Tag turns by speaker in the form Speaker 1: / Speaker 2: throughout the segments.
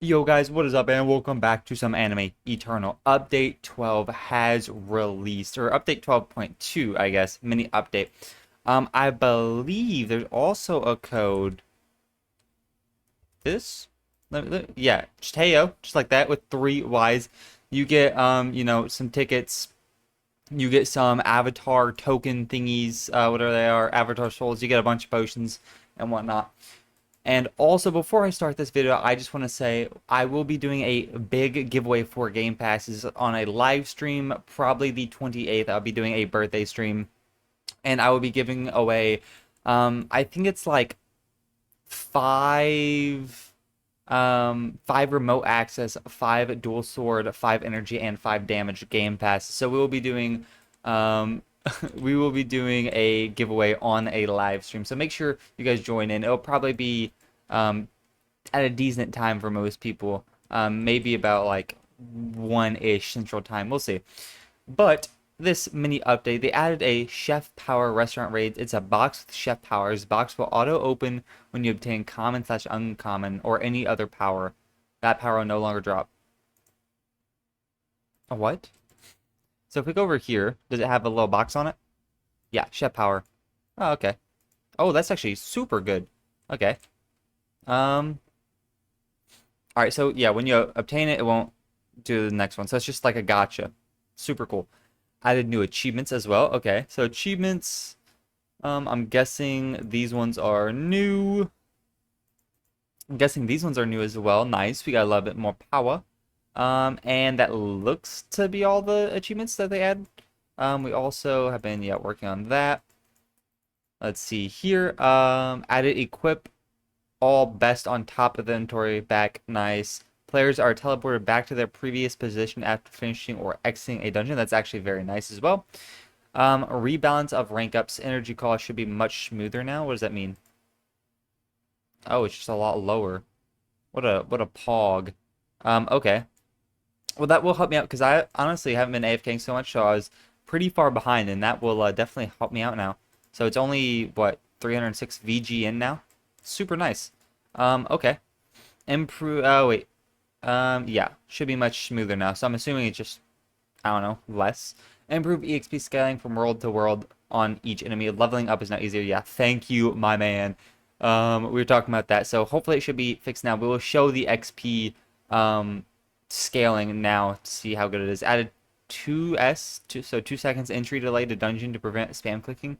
Speaker 1: Yo guys, what is up and welcome back to some anime Eternal. Update 12 has released, or update 12.2, I guess, mini update. I believe there's also a code. This? Yeah, just heyo, just like that with three Y's. You get some tickets. You get some avatar token thingies, whatever they are, avatar souls. You get a bunch of potions and whatnot. And also, before I start this video, I just want to say I will be doing a big giveaway for Game Passes on a live stream, probably the 28th. I'll be doing a birthday stream, and I will be giving away, I think it's like five, five remote access, five dual sword, five energy, and five damage Game Passes. So we will be doing, we will be doing a giveaway on a live stream. So make sure you guys join in. It'll probably be um, at a decent time for most people. Maybe about like 1-ish Central Time. We'll see. But this mini update, they added a Chef Power restaurant raid. It's a box with Chef Powers. Box will auto open when you obtain common slash uncommon or any other power. That power will no longer drop. A what? So if we go over here, does it have a little box on it? Yeah, Chef Power. Oh, okay. Oh, that's actually super good. Okay. Um, all right, so yeah, when you obtain it, it won't do the next one. So it's just like a gotcha. Super cool. Added new achievements as well. Okay, so achievements, I'm guessing these ones are new. I'm guessing these ones are new as well. Nice. We got a little bit more power. And that looks to be all the achievements that they add. We also have been, yeah, working on that. Let's see here. Added equip all best on top of the inventory back. Nice. Players are teleported back to their previous position after finishing or exiting a dungeon. That's actually very nice as well. Rebalance of rank ups. Energy cost should be much smoother now. What does that mean? Oh, it's just a lot lower. What a pog. Okay. Well, that will help me out because I honestly haven't been AFKing so much, so I was pretty far behind, and that will definitely help me out now. So it's only, what, 306 VG in now? Super nice. Okay. Improve, oh, wait. Yeah, should be much smoother now. So I'm assuming it's just, I don't know, less. Improve EXP scaling from world to world on each enemy. Leveling up is now easier. Yeah, thank you, my man. We were talking about that. So hopefully it should be fixed now. We will show the XP scaling now to see how good it is. Added 2 seconds entry delay to dungeon to prevent spam clicking.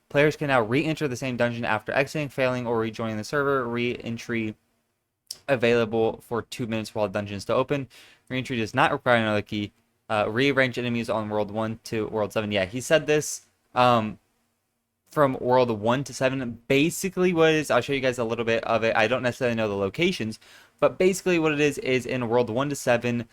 Speaker 1: Players can now re-enter the same dungeon after exiting, failing, or rejoining the server. Re-entry available for 2 minutes while the dungeon is still open. Re-entry does not require another key. Rearrange enemies on World 1 to World 7. Yeah, he said this from World 1 to 7. Basically what it is, I'll show you guys a little bit of it. I don't necessarily know the locations, but basically what it is in World 1 to 7,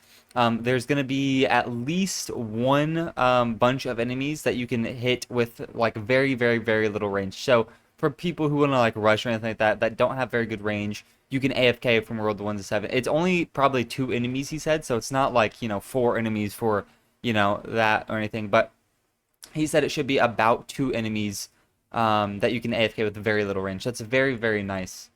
Speaker 1: there's going to be at least one bunch of enemies that you can hit with like very, very, very little range. So for people who want to like rush or anything like that, that don't have very good range, you can AFK from World 1 to 7. It's only probably 2 enemies, he said, so it's not like, 4 enemies for, that or anything, but he said it should be about 2 enemies that you can AFK with very little range. That's very, very nice.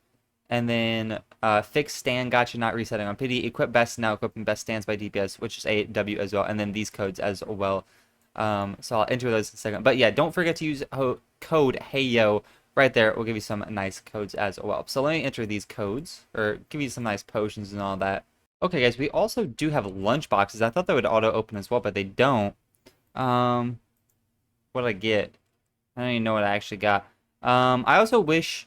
Speaker 1: And then fixed stand gotcha not resetting on pity. Equip best now equipping best stands by DPS, which is a W as well. And then these codes as well. So I'll enter those in a second. But yeah, don't forget to use code HeyYo right there. We'll give you some nice codes as well. So let me enter these codes or give you some nice potions and all that. Okay, guys, we also do have lunch boxes. I thought they would auto open as well, but they don't. What did I get? I don't even know what I actually got. I also wish,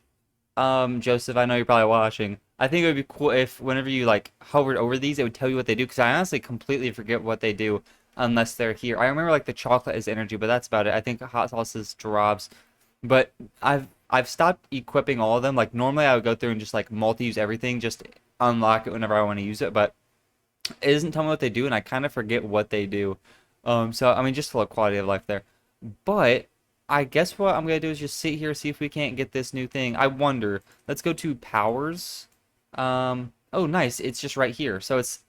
Speaker 1: Joseph, I know you're probably watching. I think it would be cool if whenever you like hovered over these, it would tell you what they do. Because I honestly completely forget what they do unless they're here. I remember like the chocolate is energy, but that's about it. I think hot sauce is drops. But I've stopped equipping all of them. Like normally I would go through and just like multi-use everything, just unlock it whenever I want to use it. But it doesn't tell me what they do, and I kind of forget what they do. So I mean, just for the quality of life there. But I guess what I'm gonna do is just sit here, see if we can't get this new thing. I wonder. Let's go to powers. Oh, nice. It's just right here. So it's,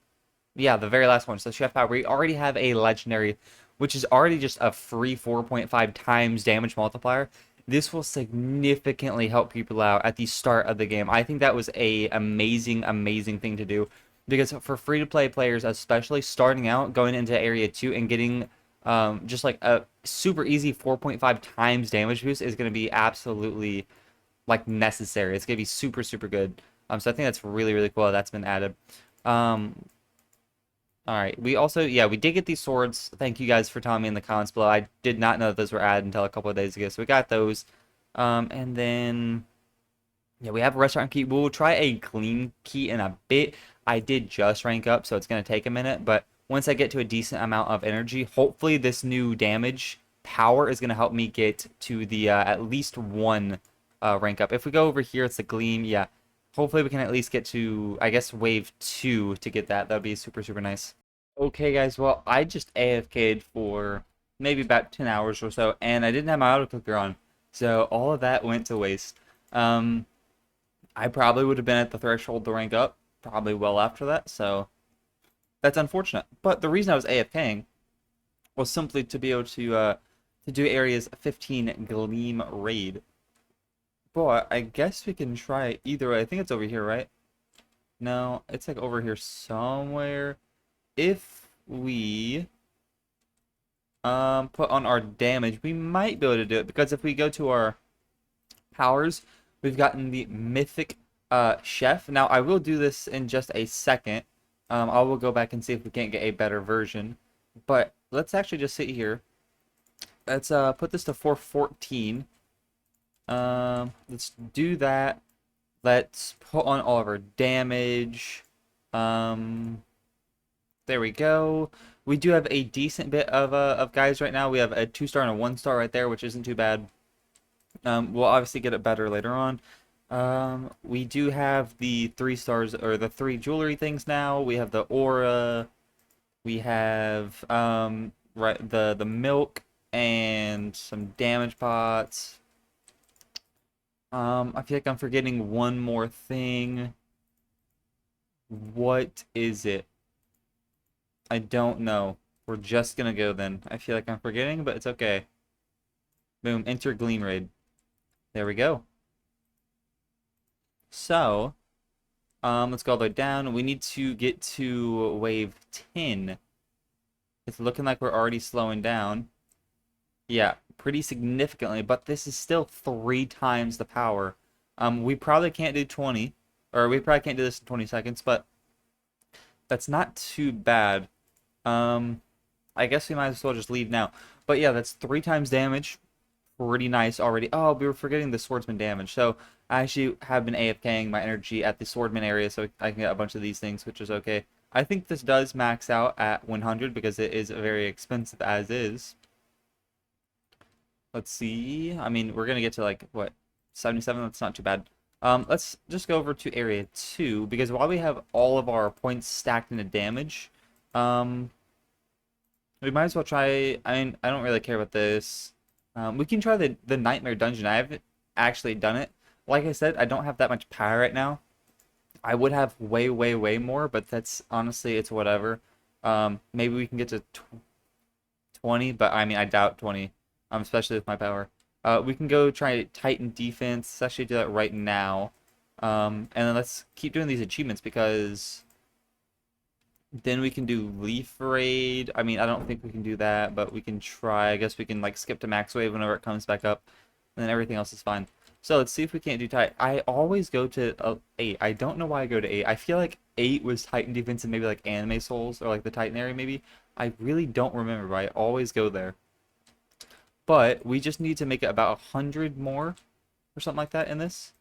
Speaker 1: yeah, the very last one. So Chef Power, we already have a legendary, which is already just a free 4.5 times damage multiplier. This will significantly help people out at the start of the game. I think that was a amazing, amazing thing to do. because for free-to-play players, especially starting out, going into Area 2 and getting just like a super easy 4.5 times damage boost is going to be absolutely like necessary. It's going to be super, super good. So I think that's really, really cool that's been added. Um, all right. We also, yeah, we did get these swords. Thank you guys for telling me in the comments below. I did not know that those were added until a couple of days ago. So we got those. And then, yeah, we have a restaurant key. We will try a clean key in a bit. I did just rank up, so it's going to take a minute. But once I get to a decent amount of energy, hopefully this new damage power is going to help me get to the at least one rank up. If we go over here, it's the gleam. Yeah, hopefully we can at least get to, I guess, wave 2 to get that. That would be super, super nice. Okay, guys, well, I just AFK'd for maybe about 10 hours or so, and I didn't have my auto clicker on. So all of that went to waste. Um, I probably would have been at the threshold to rank up, probably well after that, so that's unfortunate. But the reason I was AFKing was simply to be able to do areas 15 Gleam Raid. But I guess we can try it either way. I think it's over here, right? No, it's like over here somewhere. If we put on our damage, we might be able to do it, because if we go to our powers, we've gotten the mythic chef. Now I will do this in just a second. I will go back and see if we can't get a better version, but let's actually just sit here. Let's put this to 414. Let's do that. Let's put on all of our damage. There we go. We do have a decent bit of guys right now. We have a 2-star and a 1-star right there, which isn't too bad. We'll obviously get it better later on. We do have the 3 stars, or the 3 jewelry things now. We have the aura. We have right, the milk and some damage pots. I feel like I'm forgetting one more thing. What is it? I don't know. We're just gonna go then. I feel like I'm forgetting, but it's okay. Boom, enter Gleam Raid. There we go. So, let's go all the way down. We need to get to wave 10. It's looking like we're already slowing down. Yeah, pretty significantly, but this is still 3 times the power. We probably can't do 20, or we probably can't do this in 20 seconds, but that's not too bad. I guess we might as well just leave now. But yeah, that's 3 times damage. Pretty nice already. Oh, we were forgetting the swordsman damage. So I actually have been AFKing my energy at the swordman area, so I can get a bunch of these things, which is okay. I think this does max out at 100 because it is very expensive as is. Let's see. I mean, we're gonna get to like what, 77? That's not too bad. Let's just go over to area 2, because while we have all of our points stacked into damage, we might as well try. I mean, I don't really care about this. We can try the nightmare dungeon. I haven't actually done it. Like I said, I don't have that much power right now. I would have way, way, way more, but that's honestly, it's whatever. Maybe we can get to 20, but I mean, I doubt 20, especially with my power. We can go try Titan defense. Let's actually do that right now. And then let's keep doing these achievements, because then we can do Leaf Raid. I mean, I don't think we can do that, but we can try. I guess we can like skip to Max Wave whenever it comes back up, and then everything else is fine. So let's see if we can't do Titan. I always go to 8. I don't know why I go to 8. I feel like 8 was Titan defense and maybe like Anime Souls or like the Titan area maybe. I really don't remember, but I always go there. But we just need to make it about 100 more or something like that in this.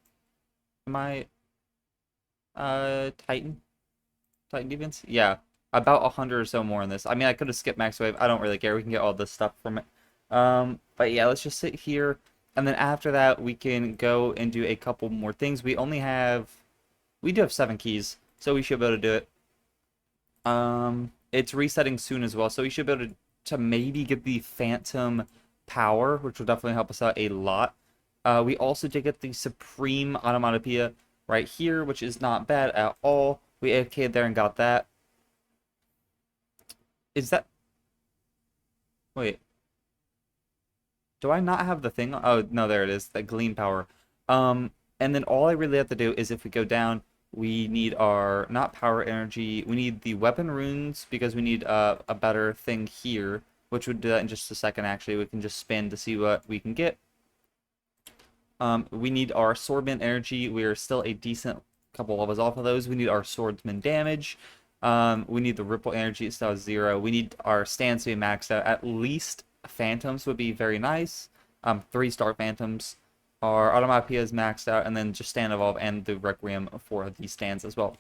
Speaker 1: Am I Titan defense? Yeah, about 100 or so more in this. I mean, I could have skipped Max Wave. I don't really care. We can get all this stuff from it. But yeah, let's just sit here. And then after that, we can go and do a couple more things. We do have 7 keys, so we should be able to do it. It's resetting soon as well, so we should be able to maybe get the Phantom power, which will definitely help us out a lot. We also did get the Supreme Onomatopoeia right here, which is not bad at all. We AFK'd there and got that. Is that... Wait. Do I not have the thing? Oh, no, there it is. The Gleam power. And then all I really have to do is if we go down, We need our, not power energy, we need the weapon runes because we need a better thing here, which would do that in just a second actually. We can just spin to see what we can get. We need our swordman energy. We are still a decent couple levels off of those. We need our swordsman damage. We need the ripple energy. It's now 0. We need our stands to be maxed out. At least phantoms would be very nice. 3-star phantoms. Our automatopoeia is maxed out, and then just stand evolve and the requiem for the stands as well.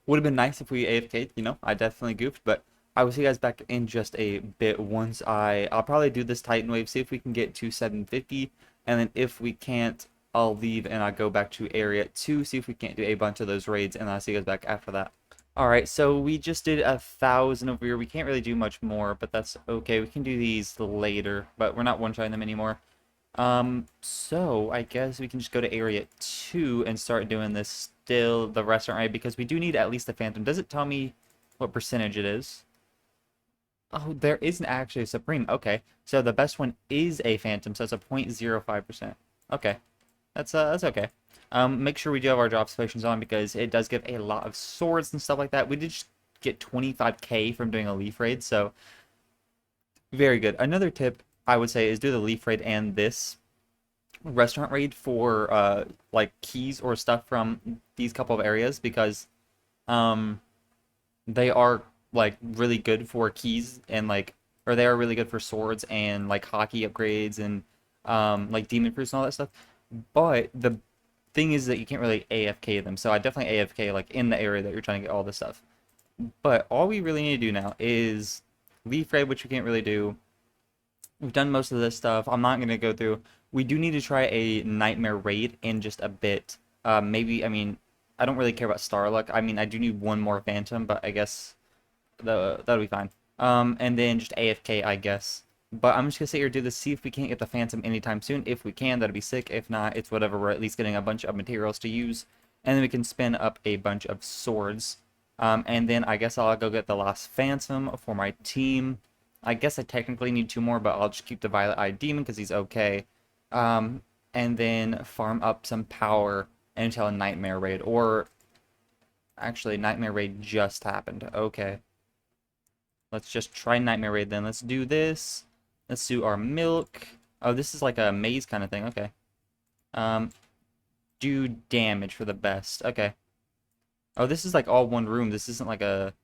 Speaker 1: Would have been nice if we AFK'd, you know. I definitely goofed, but I will see you guys back in just a bit once I'll probably do this Titan wave, see if we can get to 750, and then if we can't, I'll leave and I'll go back to area 2, see if we can't do a bunch of those raids, and I'll see you guys back after that. Alright, so we just did 1,000 over here. We can't really do much more, but that's okay. We can do these later, but we're not one-shotting them anymore. So I guess we can just go to area 2 and start doing this still, the restaurant raid, because we do need at least a phantom. Does it tell me what percentage it is? Oh, there isn't actually a supreme. Okay, so the best one is a phantom, so it's a 0.05%. Okay, that's okay. Make sure we do have our drop potions on because it does give a lot of swords and stuff like that. We did just get 25k from doing a leaf raid, so very good. Another tip I would say is do the leaf raid and this restaurant raid for like keys or stuff from these couple of areas because they are like really good for keys and like, or they are really good for swords and like hockey upgrades and like demon fruits and all that stuff. But the thing is that you can't really AFK them, so I definitely AFK like in the area that you're trying to get all this stuff. But all we really need to do now is leaf raid, which we can't really do. We've done most of this stuff. I'm not going to go through. We do need to try a nightmare raid in just a bit. Maybe, I mean, I don't really care about star luck. I mean, I do need one more phantom, but I guess that'll be fine. And then just AFK, I guess. But I'm just going to sit here and do this, see if we can't get the phantom anytime soon. If we can, that'd be sick. If not, it's whatever. We're at least getting a bunch of materials to use. And then we can spin up a bunch of swords. And then I guess I'll go get the last phantom for my team. I guess I technically need 2 more, but I'll just keep the Violet-Eyed Demon because he's okay. And then farm up some power until a Nightmare Raid. Or, actually, Nightmare Raid just happened. Okay. Let's just try Nightmare Raid then. Let's do this. Let's do our milk. Oh, this is like a maze kind of thing. Okay. Do damage for the best. Okay. Oh, this is like all one room. This isn't like a...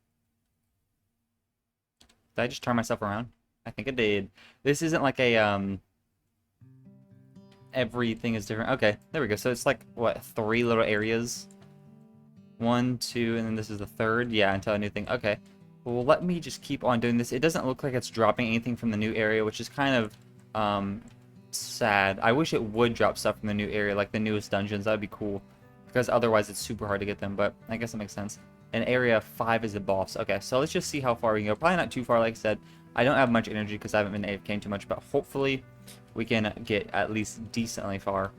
Speaker 1: Did I just turn myself around? I think I did. This isn't like a, everything is different. Okay, there we go. So it's like, what, 3 little areas? 1, 2, and then this is the 3rd? Yeah, until a new thing. Okay. Well, let me just keep on doing this. It doesn't look like it's dropping anything from the new area, which is kind of, sad. I wish it would drop stuff from the new area, like the newest dungeons. That would be cool. Because otherwise it's super hard to get them, but I guess that makes sense. And area 5 is the boss. Okay, so let's just see how far we can go. Probably not too far, like I said. I don't have much energy because I haven't been AFKing too much, but hopefully we can get at least decently far.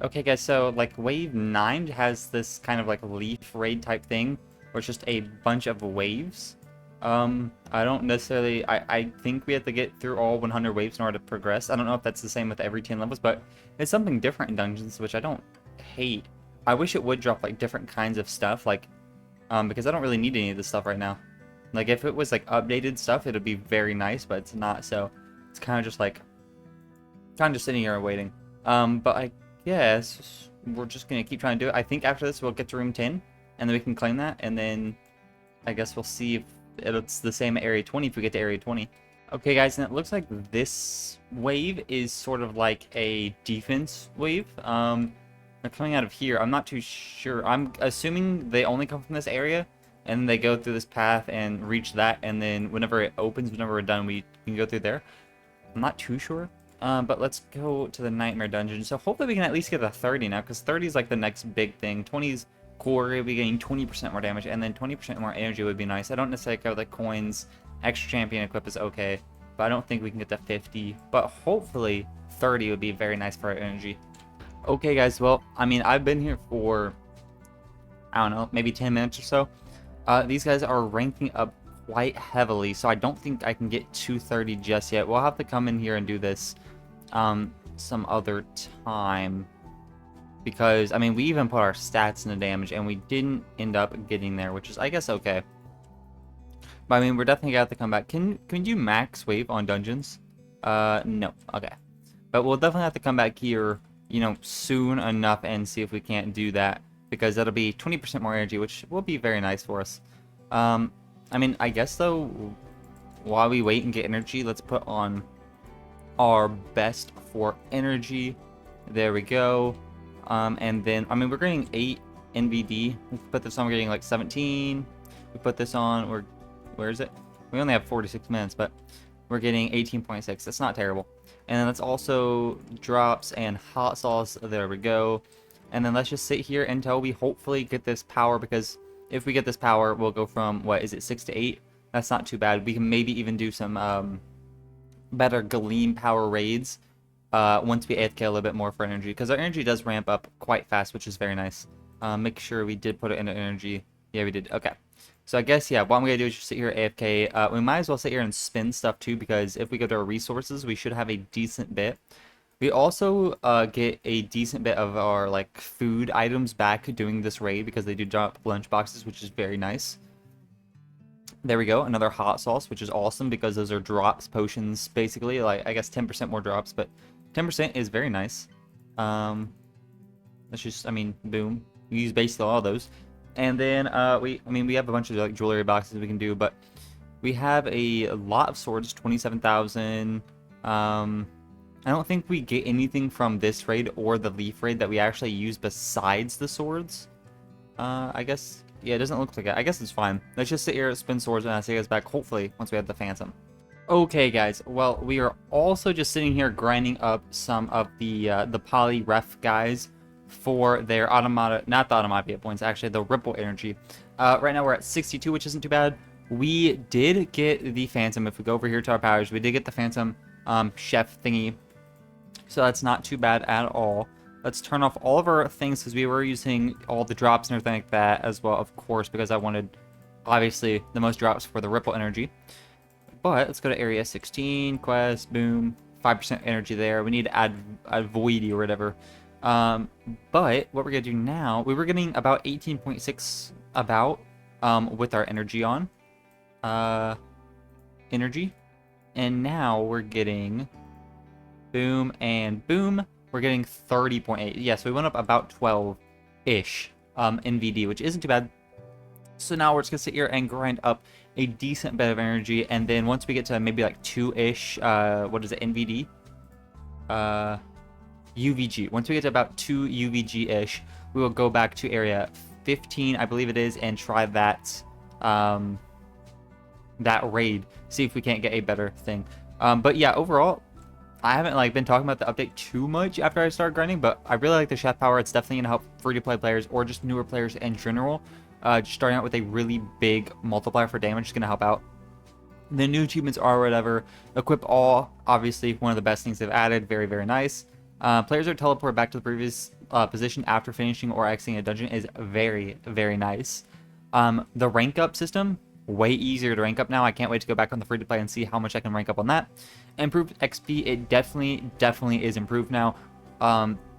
Speaker 1: Okay, guys, so like wave 9 has this kind of like leaf raid type thing, where it's just a bunch of waves. I don't necessarily, I think we have to get through all 100 waves in order to progress. I don't know if that's the same with every 10 levels, but it's something different in dungeons, which I don't hate. I wish it would drop like different kinds of stuff, like, because I don't really need any of this stuff right now. Like, if it was like updated stuff, it'd be very nice, but it's not, so it's kind of just like, kind of just sitting here and waiting. But I guess we're just gonna keep trying to do it. I think after this we'll get to room 10, and then we can claim that, and then I guess we'll see if it's the same at area 20 if we get to area 20. Okay, guys, and it looks like this wave is sort of like a defense wave. They're coming out of here. I'm not too sure. I'm assuming they only come from this area, and they go through this path and reach that, and then whenever it opens, whenever we're done, we can go through there. I'm not too sure. But let's go to the Nightmare Dungeon. So hopefully we can at least get to 30 now, because 30 is like the next big thing. 20 is cool. We're going to be getting 20% more damage, and then 20% more energy would be nice. I don't necessarily care like coins. Extra champion equip is okay, but I don't think we can get to 50. But hopefully 30 would be very nice for our energy. Okay, guys, well, I mean, I've been here for, I don't know, maybe 10 minutes or so. These guys are ranking up quite heavily, so I don't think I can get 230 just yet. We'll have to come in here and do this some other time. because, I mean, we even put our stats into damage, and we didn't end up getting there, which is, I guess, okay. But, I mean, we're definitely gonna have to come back. Can you max wave on dungeons? No. Okay. But we'll definitely have to come back here, you know, soon enough and see if we can't do that, because that'll be 20% more energy, which will be very nice for us. I mean, I guess, though, while we wait and get energy, let's put on our best for energy. There we go. And then, I mean, we're getting 8 NVD. We put this on, we're getting like 17. We put this on, where is it? We only have 46 minutes, but we're getting 18.6. That's not terrible. And then let's also drops and hot sauce. There we go. And then let's just sit here until we hopefully get this power, because if we get this power, we'll go from, what is it, 6 to 8? That's not too bad. We can maybe even do some better Gleam power raids once we AFK a little bit more for energy, because our energy does ramp up quite fast, which is very nice. Make sure we did put it into energy. Yeah, we did. Okay. So I guess, yeah, what I'm going to do is just sit here AFK. We might as well sit here and spin stuff too, because if we go to our resources, we should have a decent bit. We also get a decent bit of our, like, food items back doing this raid, because they do drop lunch boxes, which is very nice. There we go, another hot sauce, which is awesome, because those are drops, potions, basically. Like, I guess 10% more drops, but 10% is very nice. Let's just, I mean, boom. We use basically all those. And then, we have a bunch of, like, jewelry boxes we can do, but we have a lot of swords, 27,000. I don't think we get anything from this raid or the leaf raid that we actually use besides the swords. I guess, yeah, it doesn't look like it. I guess it's fine. Let's just sit here, spin swords, and I'll see you guys back, hopefully, once we have the Phantom. Okay, guys, well, we are also just sitting here grinding up some of the poly ref guys for their automata, not the automata points, actually the ripple energy. Right now we're at 62, which isn't too bad. We did get the Phantom. If we go over here to our powers, we did get the Phantom chef thingy, so that's not too bad at all. Let's turn off all of our things, because we were using all the drops and everything like that as well, of course, because I wanted, obviously, the most drops for the ripple energy. But let's go to area 16, quest, boom, 5% energy there. We need to add voidy or whatever. But what we're going to do now, we were getting about 18.6 with our energy on. Energy. And now we're getting boom and boom. We're getting 30.8. Yeah, so we went up about 12-ish NVD, which isn't too bad. So now we're just going to sit here and grind up a decent bit of energy, and then once we get to maybe like 2-ish, what is it, NVD? UVG. Once we get to about 2 UVG-ish, we will go back to area 15, I believe it is, and try that, that raid. See if we can't get a better thing. But yeah, overall, I haven't like been talking about the update too much after I started grinding, but I really like the chef power. It's definitely going to help free-to-play players or just newer players in general. Just starting out with a really big multiplier for damage is going to help out. The new achievements are whatever. Equip all, obviously one of the best things they've added. Very, very nice. Players are teleported back to the previous position after finishing or exiting a dungeon is very, very nice. The rank up system, way easier to rank up now. I can't wait to go back on the free-to-play and see how much I can rank up on that. Improved XP, it definitely is improved now.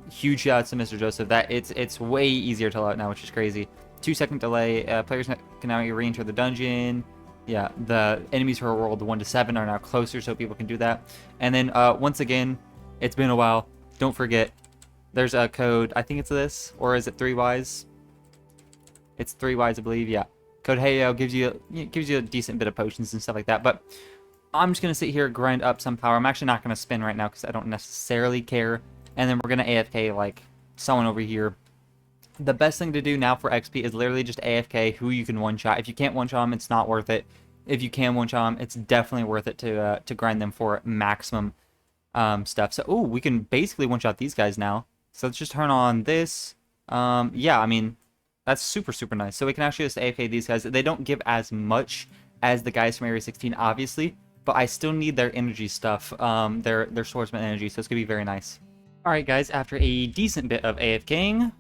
Speaker 1: Huge shout out to Mr. Joseph. That it's way easier to load now, which is crazy. 2-second delay. Players can now re-enter the dungeon. Yeah, the enemies who are rolled 1 to 7 are now closer, so people can do that. And then once again, it's been a while. Don't forget, there's a code. I think it's this, or is it 3Ys? It's 3Ys, I believe. Yeah, code Heyo gives you a decent bit of potions and stuff like that. But I'm just gonna sit here, grind up some power. I'm actually not gonna spin right now because I don't necessarily care. And then we're gonna AFK like someone over here. The best thing to do now for XP is literally just AFK who you can one-shot. If you can't one-shot them, it's not worth it. If you can one-shot them, it's definitely worth it to grind them for maximum stuff. So, oh, we can basically one-shot these guys now. So let's just turn on this. Yeah, I mean, that's super, super nice. So we can actually just AFK these guys. They don't give as much as the guys from Area 16, obviously, but I still need their energy stuff, their swordsman energy, so it's going to be very nice. Alright, guys, after a decent bit of AFKing,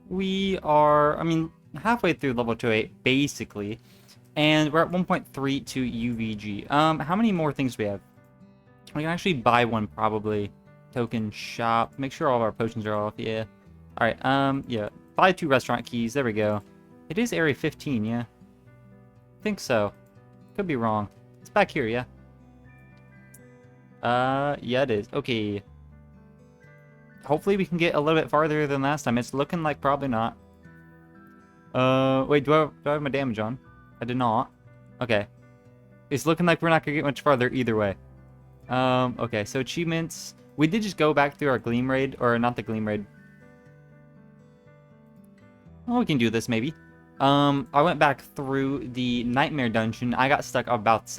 Speaker 1: we are, I mean, halfway through level 208, basically, and we're at 1.32 UVG. How many more things do we have? We can actually buy one, probably. Token shop. Make sure all of our potions are off, yeah. All right. Yeah. Buy 2 restaurant keys. There we go. It is area 15, yeah. Think so. Could be wrong. It's back here, yeah. Yeah, it is. Okay. Hopefully we can get a little bit farther than last time. It's looking like probably not. Wait, do I have my damage on? I did not. Okay. It's looking like we're not gonna get much farther either way. Okay, so achievements. We did just go back through our Gleam Raid, or not the Gleam Raid. Oh, we can do this maybe. I went back through the Nightmare Dungeon. I got stuck about the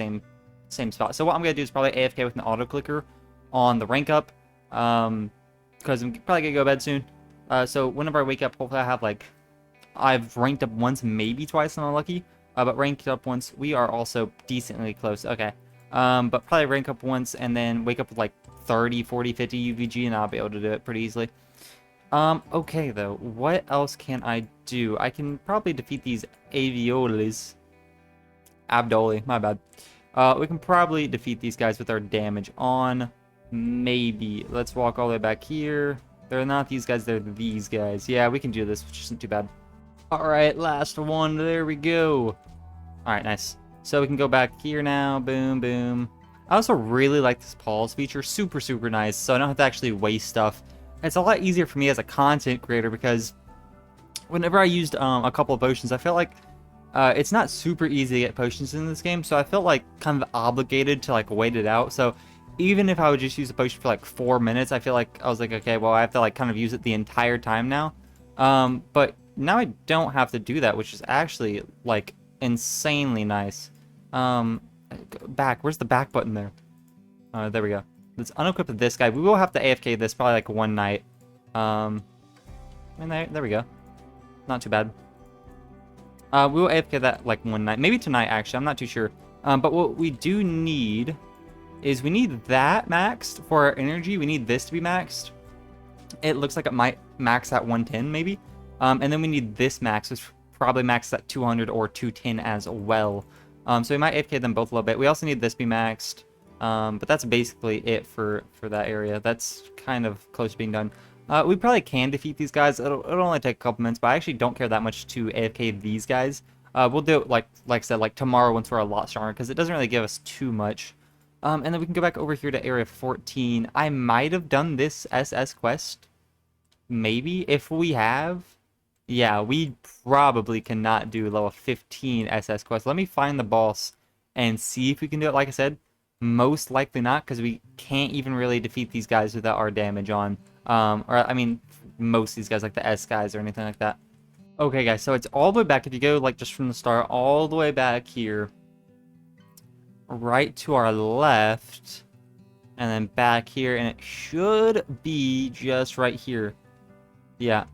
Speaker 1: same spot. So what I'm gonna do is probably AFK with an auto clicker on the rank up. Because I'm probably gonna go to bed soon. So whenever I wake up, hopefully I have like, I've ranked up once, maybe twice, and I'm lucky. But ranked up once, we are also decently close. Okay. But probably rank up once and then wake up with like 30, 40, 50 UVG, and I'll be able to do it pretty easily. Okay though, what else can I do? I can probably defeat these aviolas. Abdoli, my bad. We can probably defeat these guys with our damage on. Maybe. Let's walk all the way back here. They're not these guys, they're these guys. Yeah, we can do this, which isn't too bad. Alright, last one. There we go. Alright, nice. So we can go back here now. Boom, boom. I also really like this pause feature. Super, super nice. So I don't have to actually waste stuff. It's a lot easier for me as a content creator because whenever I used a couple of potions, I felt like it's not super easy to get potions in this game, so I felt like kind of obligated to like wait it out. So even if I would just use a potion for like 4 minutes, I feel like I was like, okay, well, I have to like kind of use it the entire time now. But now I don't have to do that, which is actually like insanely nice. Back, where's the back button there? There we go. Let's unequip this guy. We will have to AFK this probably like one night. And there we go. Not too bad. We will AFK that like one night. Maybe tonight, actually. I'm not too sure. But what we do need is we need that maxed for our energy. We need this to be maxed. It looks like it might max at 110 maybe. And then we need this max, which probably max at 200 or 210 as well. So we might AFK them both a little bit. We also need this to be maxed. But that's basically it for that area. That's kind of close to being done. We probably can defeat these guys. It'll only take a couple minutes, but I actually don't care that much to AFK these guys. We'll do it like I said, like tomorrow once we're a lot stronger, because it doesn't really give us too much. And then we can go back over here to area 14. I might have done this SS quest. Maybe. If we have. Yeah, we probably cannot do level 15 SS quest. Let me find the boss and see if we can do it. Like I said, most likely not, because we can't even really defeat these guys without our damage on. Or, I mean, most of these guys, like the S guys or anything like that. Okay, guys, so it's all the way back. If you go, like, just from the start, all the way back here. Right to our left. And then back here, and it should be just right here. Yeah.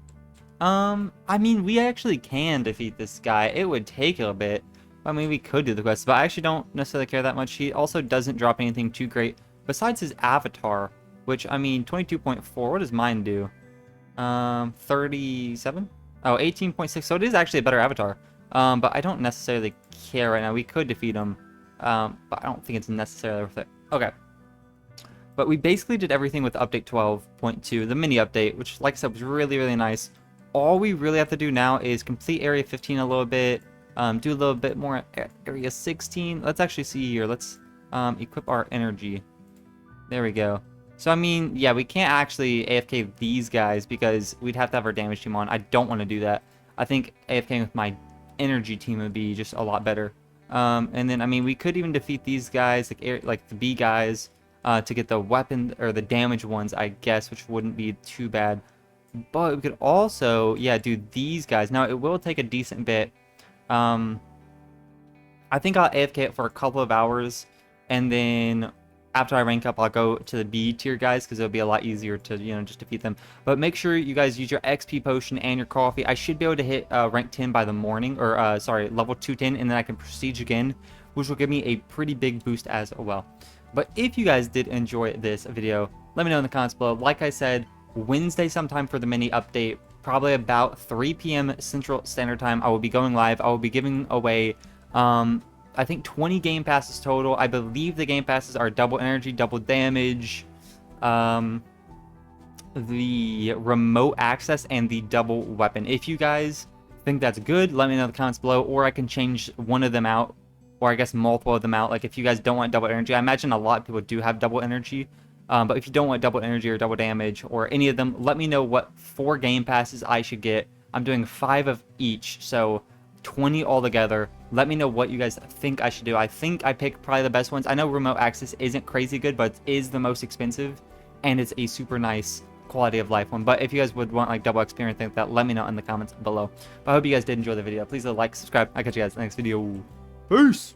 Speaker 1: I mean, we actually can defeat this guy. It would take a bit. I mean, we could do the quest, but I actually don't necessarily care that much. He also doesn't drop anything too great besides his avatar, which, I mean, 22.4. What does mine do? 37? Oh, 18.6. So it is actually a better avatar. But I don't necessarily care right now. We could defeat him, but I don't think it's necessarily worth it. Okay. But we basically did everything with update 12.2, the mini update, which, like I said, was really, really nice. All we really have to do now is complete area 15 a little bit, do a little bit more at area 16. Let's actually see here. Let's equip our energy. There we go. So, I mean, yeah, we can't actually AFK these guys because we'd have to have our damage team on. I don't want to do that. I think AFKing with my energy team would be just a lot better. And then, I mean, we could even defeat these guys, like the B guys, to get the weapon, or the damage ones, I guess, which wouldn't be too bad. But we could also, yeah, do these guys. Now, it will take a decent bit. I think I'll AFK it for a couple of hours, and then after I rank up, I'll go to the B tier guys, because it'll be a lot easier to, you know, just defeat them. But make sure you guys use your XP potion and your coffee. I should be able to hit rank 10 by the morning, or, sorry, level 210, and then I can prestige again, which will give me a pretty big boost as well. But if you guys did enjoy this video, let me know in the comments below. Like I said, Wednesday sometime for the mini update, probably about 3 p.m. Central Standard Time, I will be going live. I will be giving away, I think 20 game passes total. I believe the game passes are double energy, double damage, the remote access and the double weapon. If you guys think that's good, let me know in the comments below, or I can change one of them out, or I guess multiple of them out. Like if you guys don't want double energy, I imagine a lot of people do have double energy, but if you don't want double energy or double damage or any of them, let me know what 4 game passes I should get. I'm doing 5 of each, so 20 altogether. Let me know what you guys think I should do. I think I picked probably the best ones. I know remote access isn't crazy good, but it is the most expensive, and it's a super nice quality of life one. But if you guys would want like double XP or anything like that, let me know in the comments below. But I hope you guys did enjoy the video. Please like, subscribe. I'll catch you guys in the next video. Peace!